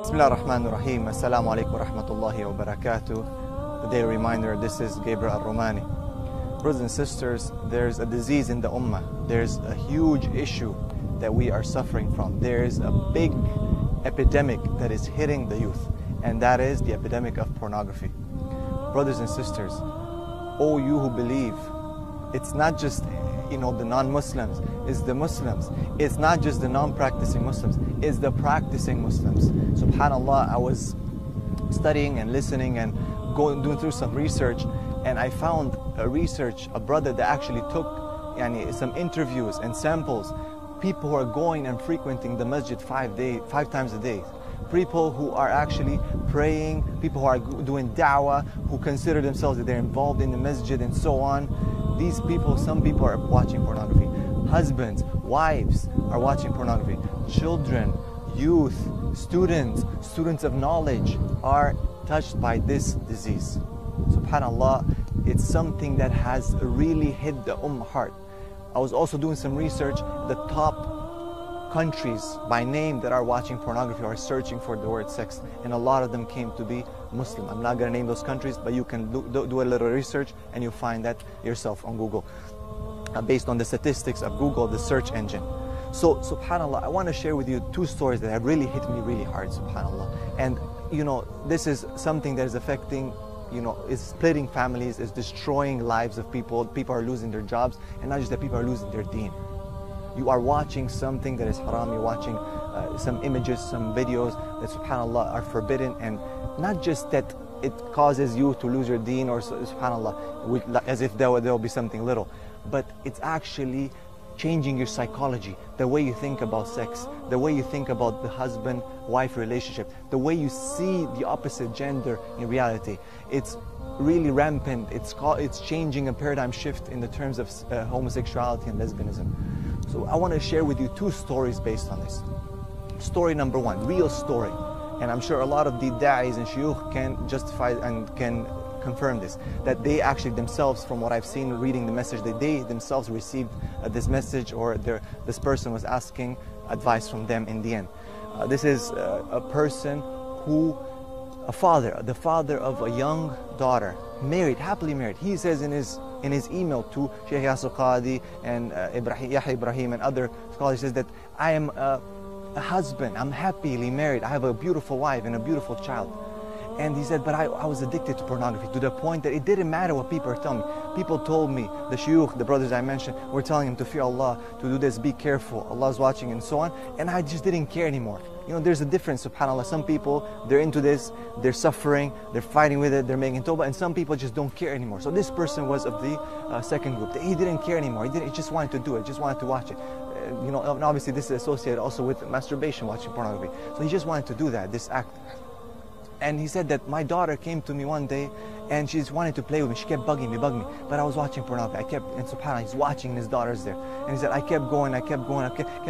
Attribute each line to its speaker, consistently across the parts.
Speaker 1: Bismillah ar-Rahman ar-Rahim. Assalamu alaikum wa rahmatullahi wa barakatuh. A day reminder, this is Gabriel Al-Romani. Brothers and sisters, there's a disease in the ummah. There's a huge issue that we are suffering from. There's a big epidemic that is hitting the youth, and that is the epidemic of pornography. Brothers and sisters, oh you who believe, it's not just the non-Muslims, it's the Muslims. It's not just the non-practicing Muslims, it's the practicing Muslims. SubhanAllah, I was studying and listening and doing through some research, and I found a brother that actually took some interviews and samples, people who are going and frequenting the masjid 5 times a day, people who are actually praying, people who are doing da'wah, who consider themselves that they're involved in the masjid and so on. These people, some people are watching pornography. Husbands, wives are watching pornography. Children, youth, students of knowledge are touched by this disease. SubhanAllah, it's something that has really hit the ummah heart. I was also doing some research. The top countries by name that are watching pornography are searching for the word sex, and a lot of them came to be Muslim. I'm not going to name those countries, but you can do a little research and you'll find that yourself on Google, based on the statistics of Google, the search engine. So SubhanAllah, I want to share with you two stories that have really hit me really hard, SubhanAllah. And this is something that is affecting, is splitting families, is destroying lives of people. People are losing their jobs, and not just that, people are losing their deen. You are watching something that is haram, you're watching some images, some videos that SubhanAllah are forbidden, and not just that it causes you to lose your deen, or SubhanAllah, as if there will be something little, but it's actually changing your psychology, the way you think about sex, the way you think about the husband-wife relationship, the way you see the opposite gender in reality. It's really rampant. It's changing a paradigm shift in the terms of homosexuality and lesbianism. So I want to share with you two stories based on this. Story number one, real story, and I'm sure a lot of the da'is and shuyukh can justify and can confirm this, that they actually themselves, from what I've seen reading the message, that they themselves received this message, or this person was asking advice from them in the end. This is a person the father of a young daughter, married, happily married. He says in his email to Sheikh Yasir Qadi and Yahya Ibrahim and other scholars, he says that I am a husband, I'm happily married, I have a beautiful wife and a beautiful child. And he said, but I was addicted to pornography to the point that it didn't matter what people are telling me. People told me, the shuyukh, the brothers I mentioned, were telling him to fear Allah, to do this, be careful, Allah's watching, and so on. And I just didn't care anymore. There's a difference, SubhanAllah. Some people, they're into this, they're suffering, they're fighting with it, they're making tawbah, and some people just don't care anymore. So this person was of the second group. He didn't care anymore. He just wanted to do it, just wanted to watch it. And obviously this is associated also with masturbation, watching pornography. So he just wanted to do that, this act. And he said that my daughter came to me one day and she just wanted to play with me. She kept bugging me, but I was watching pornography. And SubhanAllah, he's watching and his daughter's there. And he said, I kept going, I kept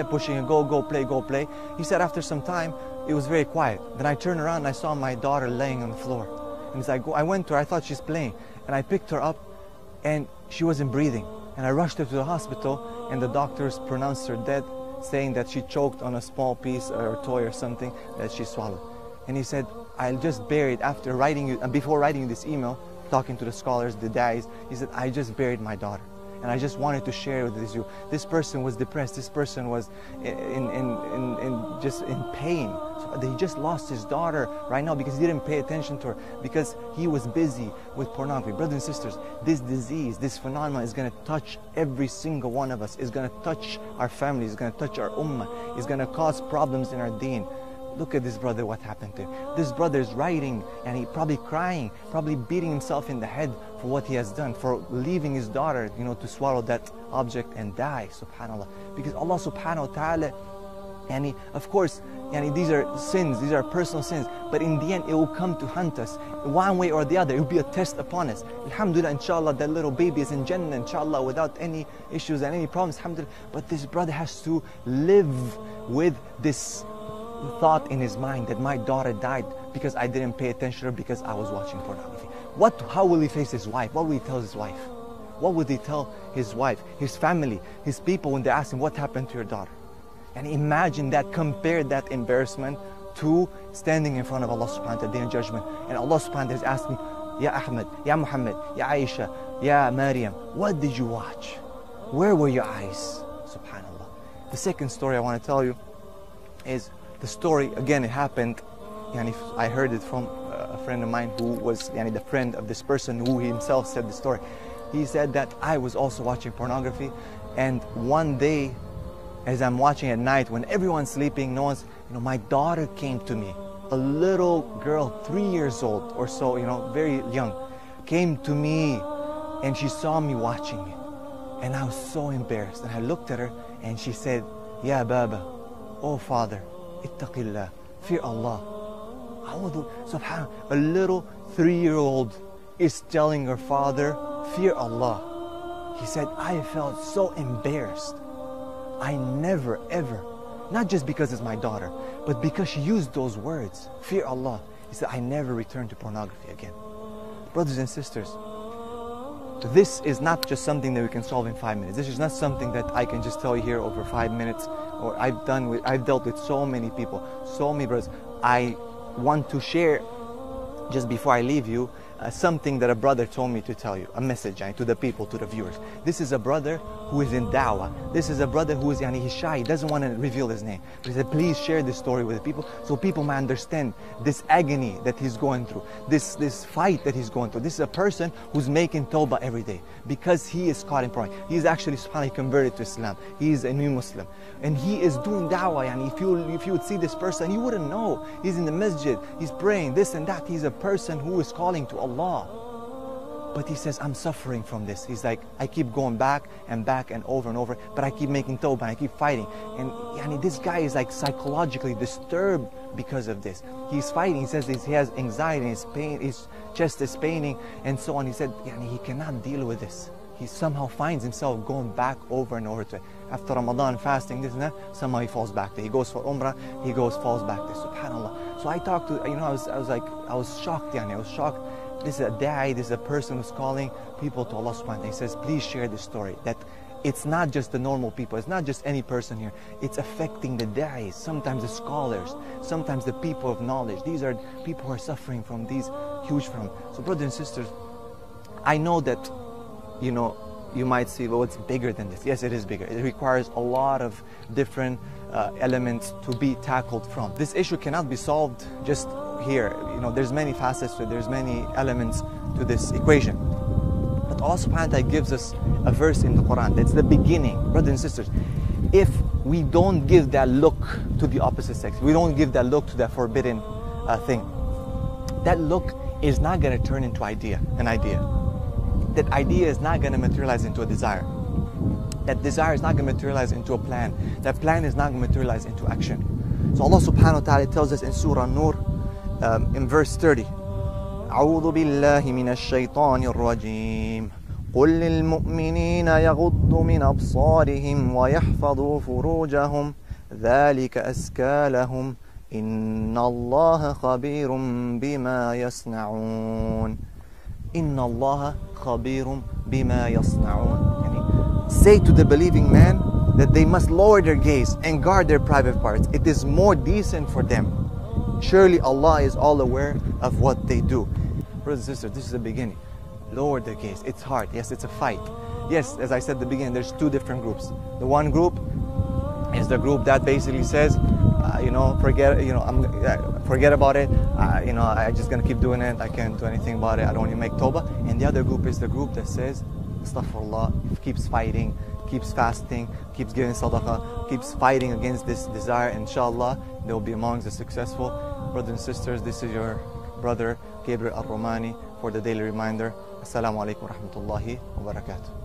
Speaker 1: pushing and go play. He said after some time, it was very quiet. Then I turned around and I saw my daughter laying on the floor. And he's like, I went to her, I thought she's playing. And I picked her up and she wasn't breathing. And I rushed her to the hospital and the doctors pronounced her dead, saying that she choked on a small piece or toy or something that she swallowed. And he said, I just buried, before writing you this email, talking to the scholars, the da'is, he said, I just buried my daughter. And I just wanted to share with you. This person was depressed. This person was just in pain. So he just lost his daughter right now because he didn't pay attention to her, because he was busy with pornography. Brothers and sisters, this disease, this phenomenon is going to touch every single one of us. It's going to touch our families. It's going to touch our ummah. It's going to cause problems in our deen. Look at this brother, what happened to him. This brother is writing and he probably crying, probably beating himself in the head for what he has done, for leaving his daughter, to swallow that object and die, SubhanAllah. Because Allah subhanahu wa ta'ala, of course, these are sins, these are personal sins, but in the end it will come to hunt us one way or the other. It will be a test upon us. Alhamdulillah, inshallah, that little baby is in Jannah, inshallah, without any issues and any problems, alhamdulillah. But this brother has to live with this thought in his mind that my daughter died because I didn't pay attention to her, because I was watching pornography. How will he face his wife? What will he tell his wife? What would he tell his wife, his family, his people when they ask him, what happened to your daughter? And imagine that, compare that embarrassment to standing in front of Allah subhanahu wa ta'ala, day of judgment. And Allah subhanahu wa ta'ala is asking, Ya Ahmed, Ya Muhammad, Ya Aisha, Ya Maryam, what did you watch? Where were your eyes? Subhanallah. The second story I want to tell you is the story, again, it happened, and I heard it from a friend of mine who was the friend of this person who himself said the story. He said that I was also watching pornography, and one day, as I'm watching at night, when everyone's sleeping, no one's, my daughter came to me. A little girl, 3 years old or so, very young, came to me, and she saw me watching it. And I was so embarrassed. And I looked at her, and she said, Ya Baba, oh father, ittaqillah, fear Allah. Subhanallah, a little 3-year-old is telling her father, fear Allah. He said, I felt so embarrassed. I never ever, not just because it's my daughter, but because she used those words, fear Allah. He said, I never return to pornography again. Brothers and sisters, this is not just something that we can solve in 5 minutes. This is not something that I can just tell you here over 5 minutes. Or I've dealt with so many people, so many brothers. I want to share, just before I leave you, something that a brother told me to tell you, a message to the people, to the viewers. This is a brother who is in da'wah. This is a brother who is he's shy, he doesn't want to reveal his name. But he said, please share this story with the people so people might understand this agony that he's going through, this fight that he's going through. This is a person who's making tawbah every day because he is caught in pride. He's actually, subhanAllah, converted to Islam. He is a new Muslim. And he is doing da'wah. If you would see this person, you wouldn't know. He's in the masjid, he's praying, this and that. He's a person who is calling to Allah. But he says, I'm suffering from this. He's like, I keep going back and over, but I keep making tawbah, and I keep fighting. And this guy is like psychologically disturbed because of this. He's fighting. He says he has anxiety, his pain, his chest is paining, and so on. He said, he cannot deal with this. He somehow finds himself going back over and over to it. After Ramadan, fasting, this and that, somehow he falls back there. He goes for Umrah, falls back there. Subhanallah. So I talked to, I was shocked, I was shocked. This is a da'i, this is a person who's calling people to Allah subhanahu wa ta'ala. He says, please share this story. That it's not just the normal people, it's not just any person here. It's affecting the da'is, sometimes the scholars, sometimes the people of knowledge. These are people who are suffering from these huge problems. So brothers and sisters, I know that, you might see, well, it's bigger than this. Yes, it is bigger. It requires a lot of different elements to be tackled from. This issue cannot be solved just here. There's many facets to it, there's many elements to this equation. But Allah subhanahu wa ta'ala gives us a verse in the Quran that's the beginning. Brothers and sisters, if we don't give that look to the opposite sex, we don't give that look to that forbidden thing, that look is not going to turn into an idea. That idea is not going to materialize into a desire. That desire is not going to materialize into a plan. That plan is not going to materialize into action. So Allah subhanahu wa ta'ala tells us in Surah Nur, in verse 30, أعوذ بالله من الشيطان الرجيم قل للمؤمنين يغضوا من أبصارهم ويحفظوا فروجهم ذلك أزكى لهم إن الله خبير بما يصنعون إن الله خبير بما يصنعون. Say to the believing man that they must lower their gaze and guard their private parts. It is more decent for them. Surely Allah is all aware of what they do. Brothers and sisters, this is the beginning. Lower the gaze. It's hard. Yes, it's a fight. Yes, as I said at the beginning, there's two different groups. The one group is the group that basically says, forget about it. I'm just gonna keep doing it. I can't do anything about it. I don't want to make tawbah. And the other group is the group that says, astaghfirullah, keeps fighting, keeps fasting, keeps giving sadaqah, keeps fighting against this desire. Inshallah, they'll be amongst the successful. Brothers and sisters, this is your brother Gabriel Al-Romani for the daily reminder. Assalamu alaikum wa rahmatullahi wa barakatuh.